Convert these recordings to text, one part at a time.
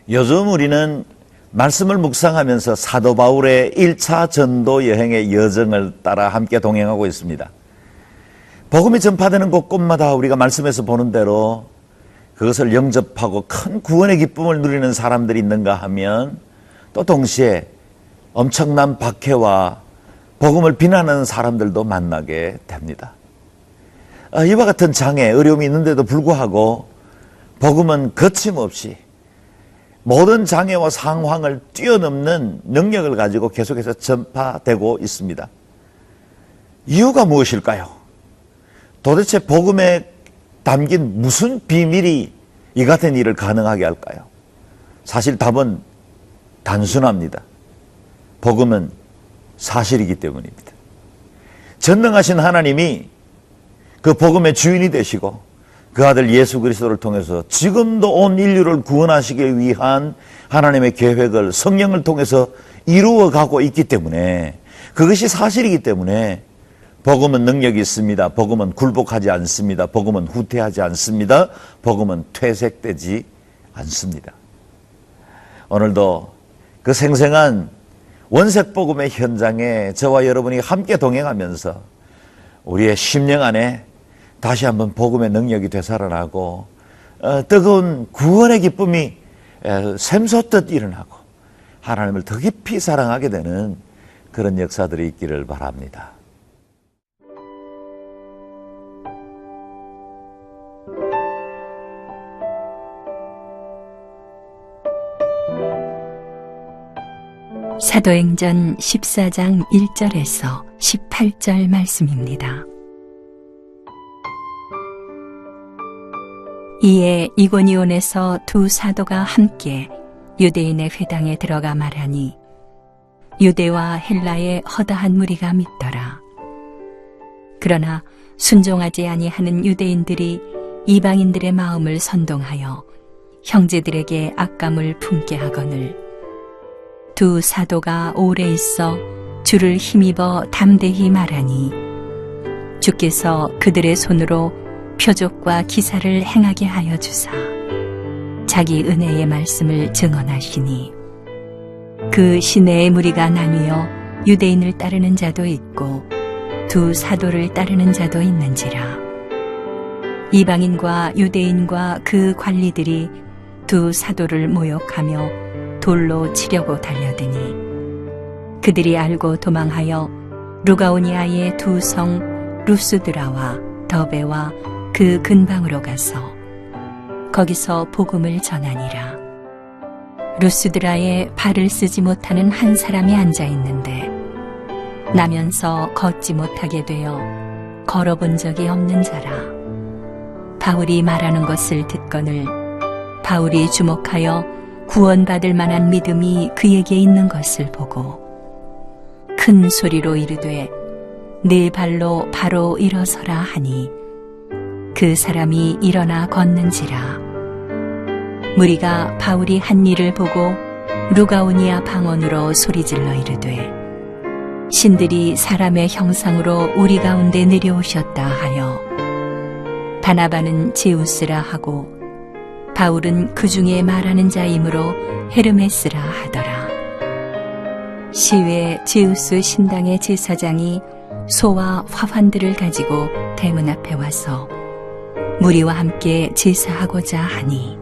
요즘 우리는 말씀을 묵상하면서 사도 바울의 1차 전도 여행의 여정을 따라 함께 동행하고 있습니다. 복음이 전파되는 곳곳마다 우리가 말씀에서 보는 대로 그것을 영접하고 큰 구원의 기쁨을 누리는 사람들이 있는가 하면 또 동시에 엄청난 박해와 복음을 비난하는 사람들도 만나게 됩니다. 이와 같은 장애, 어려움이 있는데도 불구하고 복음은 거침없이 모든 장애와 상황을 뛰어넘는 능력을 가지고 계속해서 전파되고 있습니다. 이유가 무엇일까요? 도대체 복음에 담긴 무슨 비밀이 이 같은 일을 가능하게 할까요? 사실 답은 단순합니다. 복음은 사실이기 때문입니다. 전능하신 하나님이 그 복음의 주인이 되시고 그 아들 예수 그리스도를 통해서 지금도 온 인류를 구원하시기 위한 하나님의 계획을 성령을 통해서 이루어가고 있기 때문에, 그것이 사실이기 때문에 복음은 능력이 있습니다. 복음은 굴복하지 않습니다. 복음은 후퇴하지 않습니다. 복음은 퇴색되지 않습니다. 오늘도 그 생생한 원색 복음의 현장에 저와 여러분이 함께 동행하면서 우리의 심령 안에 다시 한번 복음의 능력이 되살아나고 뜨거운 구원의 기쁨이 샘솟듯 일어나고 하나님을 더 깊이 사랑하게 되는 그런 역사들이 있기를 바랍니다. 사도행전 14장 1절에서 18절 말씀입니다. 이에 이고니온에서 두 사도가 함께 유대인의 회당에 들어가 말하니 유대와 헬라의 허다한 무리가 믿더라. 그러나 순종하지 아니하는 유대인들이 이방인들의 마음을 선동하여 형제들에게 악감을 품게 하거늘 두 사도가 오래 있어 주를 힘입어 담대히 말하니 주께서 그들의 손으로 표적과 기사를 행하게 하여 주사 자기 은혜의 말씀을 증언하시니 그 시내의 무리가 나뉘어 유대인을 따르는 자도 있고 두 사도를 따르는 자도 있는지라. 이방인과 유대인과 그 관리들이 두 사도를 모욕하며 돌로 치려고 달려드니 그들이 알고 도망하여 루가오니아의 두 성 루스드라와 더베와 그 근방으로 가서 거기서 복음을 전하니라. 루스드라에 발을 쓰지 못하는 한 사람이 앉아 있는데 나면서 걷지 못하게 되어 걸어본 적이 없는 자라. 바울이 말하는 것을 듣거늘 바울이 주목하여 구원받을 만한 믿음이 그에게 있는 것을 보고 큰 소리로 이르되 네 발로 바로 일어서라 하니 그 사람이 일어나 걷는지라. 무리가 바울이 한 일을 보고 루가오니아 방언으로 소리질러 이르되 신들이 사람의 형상으로 우리 가운데 내려오셨다 하여 바나바는 제우스라 하고 바울은 그 중에 말하는 자이므로 헤르메스라 하더라. 시외 제우스 신당의 제사장이 소와 화환들을 가지고 대문 앞에 와서 무리와 함께 제사하고자 하니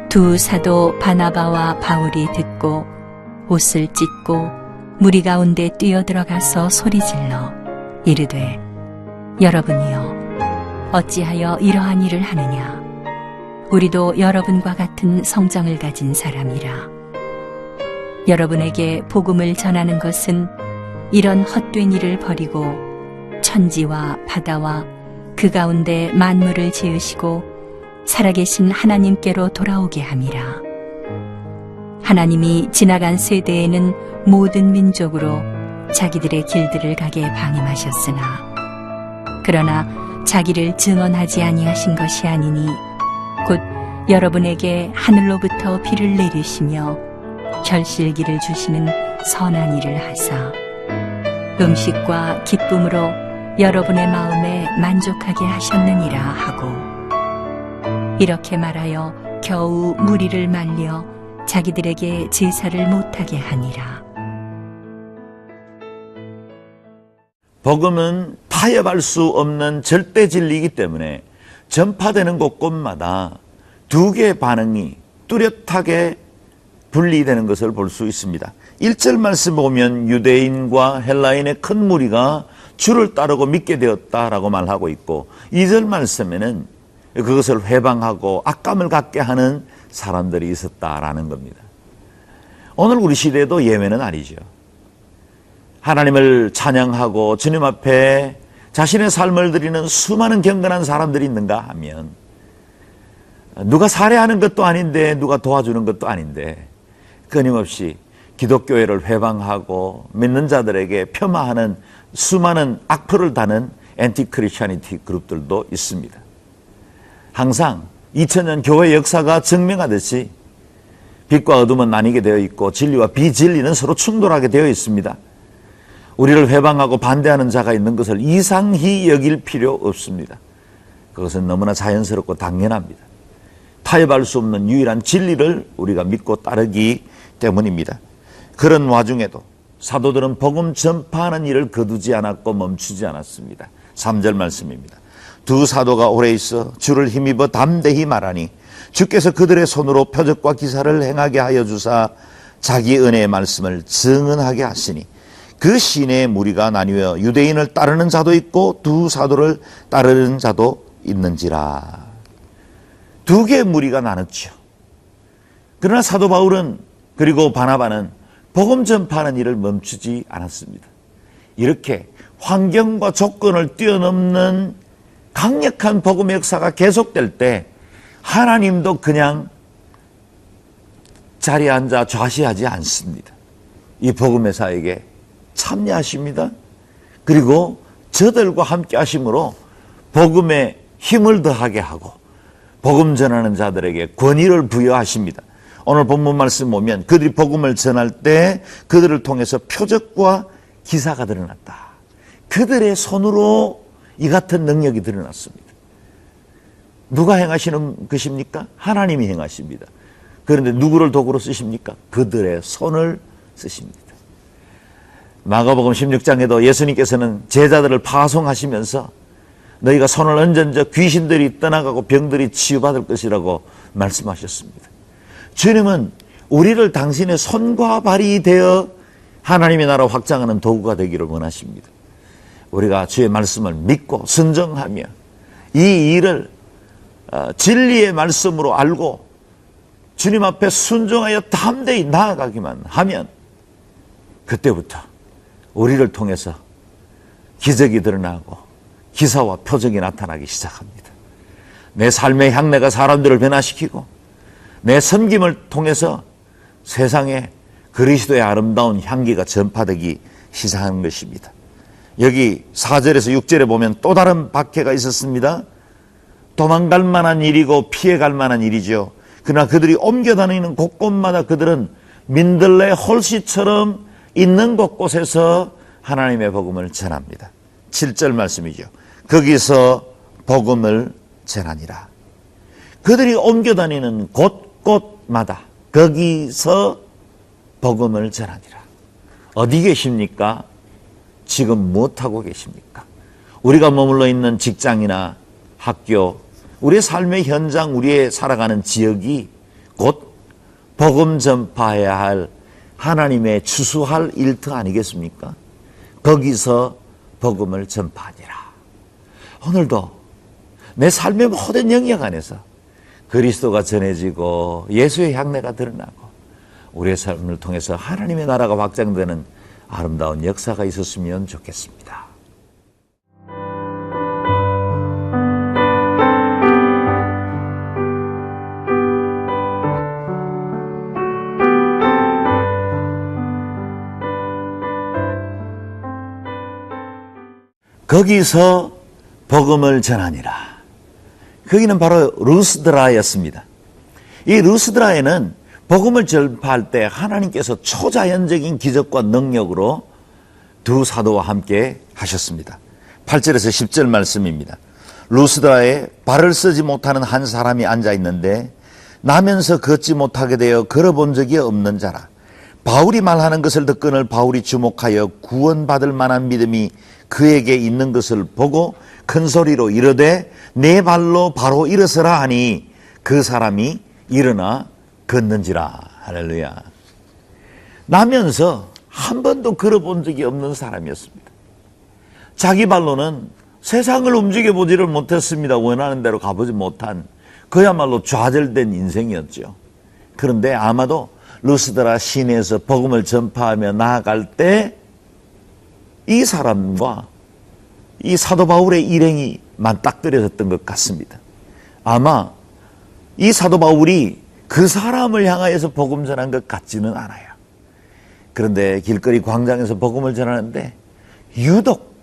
두 사도 바나바와 바울이 듣고 옷을 찢고 무리 가운데 뛰어들어가서 소리질러 이르되 여러분이여 어찌하여 이러한 일을 하느냐. 우리도 여러분과 같은 성정을 가진 사람이라. 여러분에게 복음을 전하는 것은 이런 헛된 일을 버리고 천지와 바다와 그 가운데 만물을 지으시고 살아계신 하나님께로 돌아오게 함이라. 하나님이 지나간 세대에는 모든 민족으로 자기들의 길들을 가게 방임하셨으나 그러나 자기를 증언하지 아니하신 것이 아니니 곧 여러분에게 하늘로부터 비를 내리시며 결실기를 주시는 선한 일을 하사 음식과 기쁨으로 여러분의 마음에 만족하게 하셨느니라 하고 이렇게 말하여 겨우 무리를 말려 자기들에게 제사를 못하게 하니라. 복음은 타협할 수 없는 절대 진리이기 때문에 전파되는 곳곳마다 두 개의 반응이 뚜렷하게 분리되는 것을 볼 수 있습니다. 1절 말씀 보면 유대인과 헬라인의 큰 무리가 주를 따르고 믿게 되었다라고 말하고 있고, 2절 말씀에는 그것을 회방하고 악감을 갖게 하는 사람들이 있었다라는 겁니다. 오늘 우리 시대에도 예외는 아니죠. 하나님을 찬양하고 주님 앞에 자신의 삶을 드리는 수많은 경건한 사람들이 있는가 하면, 누가 살해하는 것도 아닌데 누가 도와주는 것도 아닌데 끊임없이 기독교회를 회방하고 믿는 자들에게 폄하하는 수많은 악플을 다는 엔티크리스천니티 그룹들도 있습니다. 항상 2000년 교회 역사가 증명하듯이 빛과 어둠은 나뉘게 되어 있고 진리와 비진리는 서로 충돌하게 되어 있습니다. 우리를 회방하고 반대하는 자가 있는 것을 이상히 여길 필요 없습니다. 그것은 너무나 자연스럽고 당연합니다. 타협할 수 없는 유일한 진리를 우리가 믿고 따르기 때문입니다. 그런 와중에도 사도들은 복음 전파하는 일을 거두지 않았고 멈추지 않았습니다. 3절 말씀입니다. 두 사도가 오래 있어 주를 힘입어 담대히 말하니 주께서 그들의 손으로 표적과 기사를 행하게 하여 주사 자기 은혜의 말씀을 증언하게 하시니 그 시내의 무리가 나뉘어 유대인을 따르는 자도 있고 두 사도를 따르는 자도 있는지라. 두 개의 무리가 나눴죠. 그러나 사도 바울은 그리고 바나바는 복음 전파하는 일을 멈추지 않았습니다. 이렇게 환경과 조건을 뛰어넘는 강력한 복음의 역사가 계속될 때 하나님도 그냥 자리에 앉아 좌시하지 않습니다. 이 복음의 사역에 참여하십니다. 그리고 저들과 함께 하심으로 복음에 힘을 더하게 하고 복음 전하는 자들에게 권위를 부여하십니다. 오늘 본문 말씀 보면 그들이 복음을 전할 때 그들을 통해서 표적과 기사가 드러났다. 그들의 손으로 이 같은 능력이 드러났습니다. 누가 행하시는 것입니까? 하나님이 행하십니다. 그런데 누구를 도구로 쓰십니까? 그들의 손을 쓰십니다. 마가복음 16장에도 예수님께서는 제자들을 파송하시면서 너희가 손을 얹은저 귀신들이 떠나가고 병들이 치유받을 것이라고 말씀하셨습니다. 주님은 우리를 당신의 손과 발이 되어 하나님의 나라 확장하는 도구가 되기를 원하십니다. 우리가 주의 말씀을 믿고 순종하며 이 일을 진리의 말씀으로 알고 주님 앞에 순종하여 담대히 나아가기만 하면 그때부터 우리를 통해서 기적이 드러나고 기사와 표적이 나타나기 시작합니다. 내 삶의 향내가 사람들을 변화시키고 내 섬김을 통해서 세상에 그리스도의 아름다운 향기가 전파되기 시작하는 것입니다. 여기 4절에서 6절에 보면 또 다른 박해가 있었습니다. 도망갈 만한 일이고 피해갈 만한 일이죠. 그러나 그들이 옮겨 다니는 곳곳마다 그들은 민들레 홀씨처럼 있는 곳곳에서 하나님의 복음을 전합니다. 7절 말씀이죠. 거기서 복음을 전하니라. 그들이 옮겨 다니는 곳곳마다 거기서 복음을 전하니라. 어디 계십니까? 지금 무엇하고 계십니까? 우리가 머물러 있는 직장이나 학교, 우리의 삶의 현장, 우리의 살아가는 지역이 곧 복음 전파해야 할 하나님의 추수할 일터 아니겠습니까? 거기서 복음을 전파하니라. 오늘도 내 삶의 모든 영역 안에서 그리스도가 전해지고 예수의 향내가 드러나고 우리의 삶을 통해서 하나님의 나라가 확장되는 아름다운 역사가 있었으면 좋겠습니다. 거기서 복음을 전하니라. 거기는 바로 루스드라였습니다. 이 루스드라에는 복음을 전파할 때 하나님께서 초자연적인 기적과 능력으로 두 사도와 함께 하셨습니다. 8절에서 10절 말씀입니다. 루스드라에 발을 쓰지 못하는 한 사람이 앉아 있는데 나면서 걷지 못하게 되어 걸어본 적이 없는 자라. 바울이 말하는 것을 듣거늘 바울이 주목하여 구원받을 만한 믿음이 그에게 있는 것을 보고 큰 소리로 이르되 내 발로 바로 일어서라 하니 그 사람이 일어나 걷는지라. 할렐루야. 나면서 한 번도 걸어본 적이 없는 사람이었습니다. 자기 발로는 세상을 움직여보지를 못했습니다. 원하는 대로 가보지 못한 그야말로 좌절된 인생이었죠. 그런데 아마도 루스드라 시내에서 복음을 전파하며 나아갈 때 이 사람과 이 사도 바울의 일행이 맞닥뜨려졌던 것 같습니다. 아마 이 사도 바울이 그 사람을 향하여서 복음 전한 것 같지는 않아요. 그런데 길거리 광장에서 복음을 전하는데 유독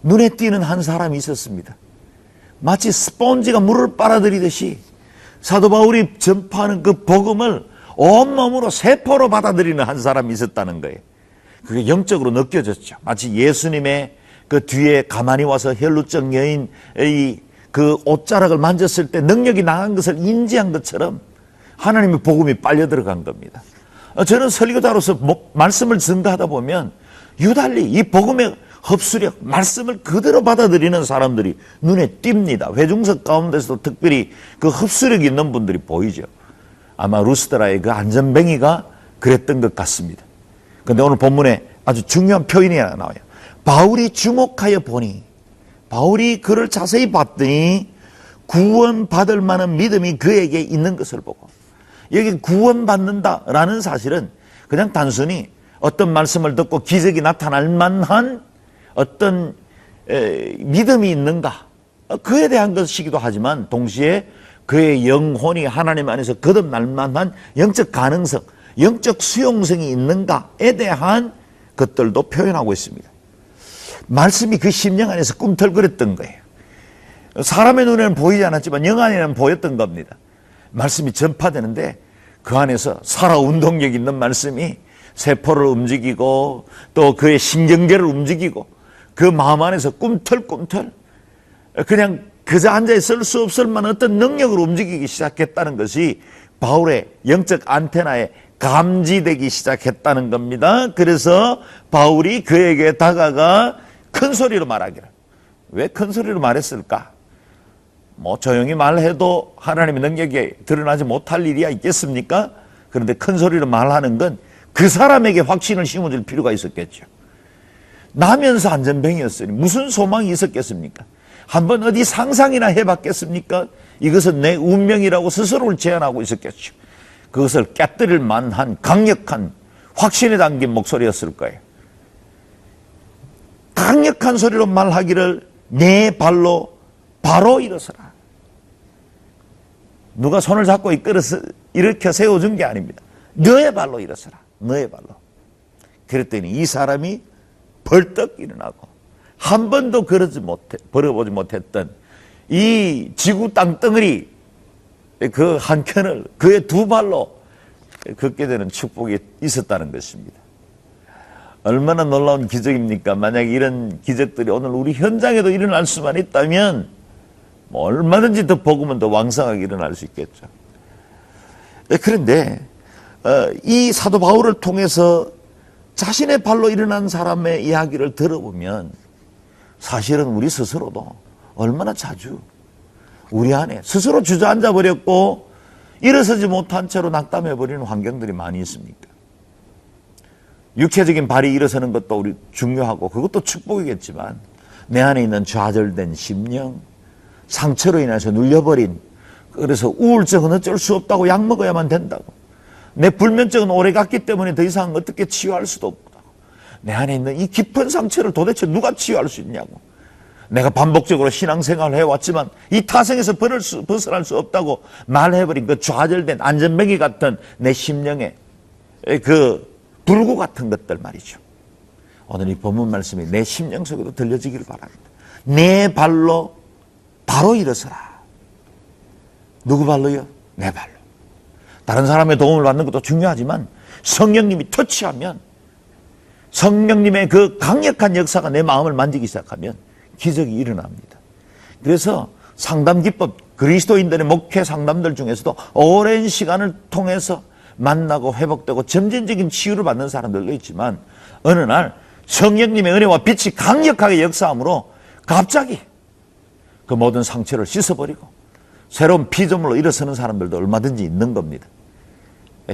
눈에 띄는 한 사람이 있었습니다. 마치 스폰지가 물을 빨아들이듯이 사도 바울이 전파하는 그 복음을 온몸으로 세포로 받아들이는 한 사람이 있었다는 거예요. 그게 영적으로 느껴졌죠. 마치 예수님의 그 뒤에 가만히 와서 혈루증 여인의 그 옷자락을 만졌을 때 능력이 나간 것을 인지한 것처럼 하나님의 복음이 빨려 들어간 겁니다. 저는 설교자로서 말씀을 증거하다 보면 유달리 이 복음의 흡수력, 말씀을 그대로 받아들이는 사람들이 눈에 띕니다. 회중석 가운데서도 특별히 그 흡수력이 있는 분들이 보이죠. 아마 루스드라의 그 안전뱅이가 그랬던 것 같습니다. 그런데 오늘 본문에 아주 중요한 표현이 하나 나와요. 바울이 주목하여 보니, 바울이 그를 자세히 봤더니 구원받을 만한 믿음이 그에게 있는 것을 보고, 여기 구원받는다라는 사실은 그냥 단순히 어떤 말씀을 듣고 기적이 나타날 만한 어떤 믿음이 있는가, 그에 대한 것이기도 하지만 동시에 그의 영혼이 하나님 안에서 거듭날 만한 영적 가능성, 영적 수용성이 있는가에 대한 것들도 표현하고 있습니다. 말씀이 그 심령 안에서 꿈틀거렸던 거예요. 사람의 눈에는 보이지 않았지만 영 안에는 보였던 겁니다. 말씀이 전파되는데 그 안에서 살아 운동력 있는 말씀이 세포를 움직이고 또 그의 신경계를 움직이고 그 마음 안에서 꿈틀꿈틀 그냥 그저 앉아있을 수 없을 만한 어떤 능력을 움직이기 시작했다는 것이 바울의 영적 안테나에 감지되기 시작했다는 겁니다. 그래서 바울이 그에게 다가가 큰 소리로 말하기를. 왜 큰 소리로 말했을까? 뭐 조용히 말해도 하나님의 능력이 드러나지 못할 일이야 있겠습니까? 그런데 큰 소리로 말하는 건 그 사람에게 확신을 심어줄 필요가 있었겠죠. 나면서 안전뱅이였으니 무슨 소망이 있었겠습니까? 한번 어디 상상이나 해봤겠습니까? 이것은 내 운명이라고 스스로를 제안하고 있었겠죠. 그것을 깨뜨릴 만한 강력한 확신에 담긴 목소리였을 거예요. 강력한 소리로 말하기를 내 발로 바로 일어서라. 누가 손을 잡고 일으켜 세워준 게 아닙니다. 너의 발로 일어서라. 너의 발로. 그랬더니 이 사람이 벌떡 일어나고 한 번도 걸어보지 못했던 이 지구 땅덩어리 그 한켠을 그의 두 발로 걷게 되는 축복이 있었다는 것입니다. 얼마나 놀라운 기적입니까? 만약에 이런 기적들이 오늘 우리 현장에도 일어날 수만 있다면 뭐 얼마든지 더 복음은 더 왕성하게 일어날 수 있겠죠. 그런데 이 사도 바울을 통해서 자신의 발로 일어난 사람의 이야기를 들어보면 사실은 우리 스스로도 얼마나 자주 우리 안에 스스로 주저앉아 버렸고 일어서지 못한 채로 낙담해 버리는 환경들이 많이 있습니까? 육체적인 발이 일어서는 것도 우리 중요하고 그것도 축복이겠지만 내 안에 있는 좌절된 심령, 상처로 인해서 눌려버린, 그래서 우울증은 어쩔 수 없다고 약 먹어야만 된다고, 내 불면증은 오래 갔기 때문에 더 이상 어떻게 치유할 수도 없다고, 내 안에 있는 이 깊은 상처를 도대체 누가 치유할 수 있냐고, 내가 반복적으로 신앙생활을 해왔지만 이 타성에서 벗어날 수 없다고 말해버린 그 좌절된 안전뱅이 같은 내 심령의 그 불구 같은 것들 말이죠. 오늘 이 본문 말씀이 내 심령 속에도 들려지기를 바랍니다. 내 발로 바로 일어서라. 누구 발로요? 내 발로. 다른 사람의 도움을 받는 것도 중요하지만 성령님이 터치하면, 성령님의 그 강력한 역사가 내 마음을 만지기 시작하면 기적이 일어납니다. 그래서 상담 기법 그리스도인들의 목회 상담들 중에서도 오랜 시간을 통해서 만나고 회복되고 점진적인 치유를 받는 사람들도 있지만 어느 날 성령님의 은혜와 빛이 강력하게 역사함으로 갑자기 그 모든 상처를 씻어버리고 새로운 피조물로 일어서는 사람들도 얼마든지 있는 겁니다.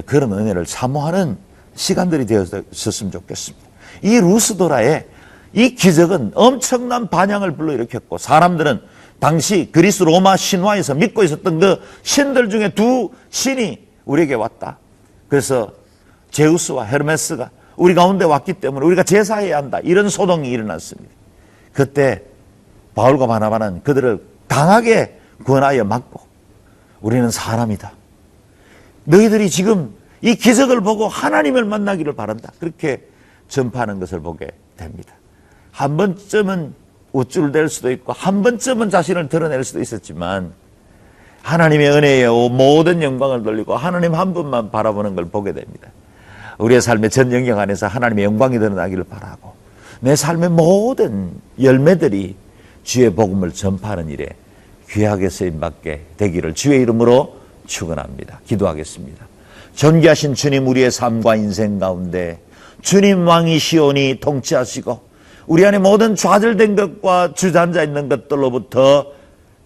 그런 은혜를 사모하는 시간들이 되었으면 좋겠습니다. 이 루스도라의 이 기적은 엄청난 반향을 불러일으켰고 사람들은 당시 그리스 로마 신화에서 믿고 있었던 그 신들 중에 두 신이 우리에게 왔다. 그래서 제우스와 헤르메스가 우리 가운데 왔기 때문에 우리가 제사해야 한다. 이런 소동이 일어났습니다. 그때 바울과 바나바는 그들을 강하게 권하여 막고 우리는 사람이다. 너희들이 지금 이 기적을 보고 하나님을 만나기를 바란다. 그렇게 전파하는 것을 보게 됩니다. 한 번쯤은 우쭐댈 수도 있고 한 번쯤은 자신을 드러낼 수도 있었지만 하나님의 은혜에 모든 영광을 돌리고 하나님 한 분만 바라보는 걸 보게 됩니다. 우리의 삶의 전 영역 안에서 하나님의 영광이 드러나기를 바라고 내 삶의 모든 열매들이 주의 복음을 전파하는 일에 귀하게 쓰임받게 되기를 주의 이름으로 축원합니다. 기도하겠습니다. 존귀하신 주님, 우리의 삶과 인생 가운데 주님 왕이시오니 통치하시고 우리 안에 모든 좌절된 것과 주저앉아 있는 것들로부터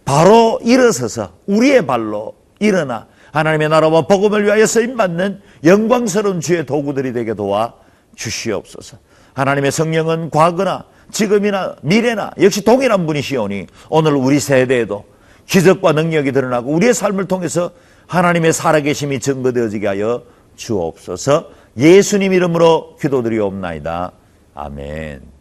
바로 일어서서 우리의 발로 일어나 하나님의 나라와 복음을 위하여 쓰임받는 영광스러운 주의 도구들이 되게 도와 주시옵소서. 하나님의 성령은 과거나 지금이나 미래나 역시 동일한 분이시오니 오늘 우리 세대에도 기적과 능력이 드러나고 우리의 삶을 통해서 하나님의 살아계심이 증거되어지게 하여 주옵소서. 예수님 이름으로 기도드리옵나이다. 아멘.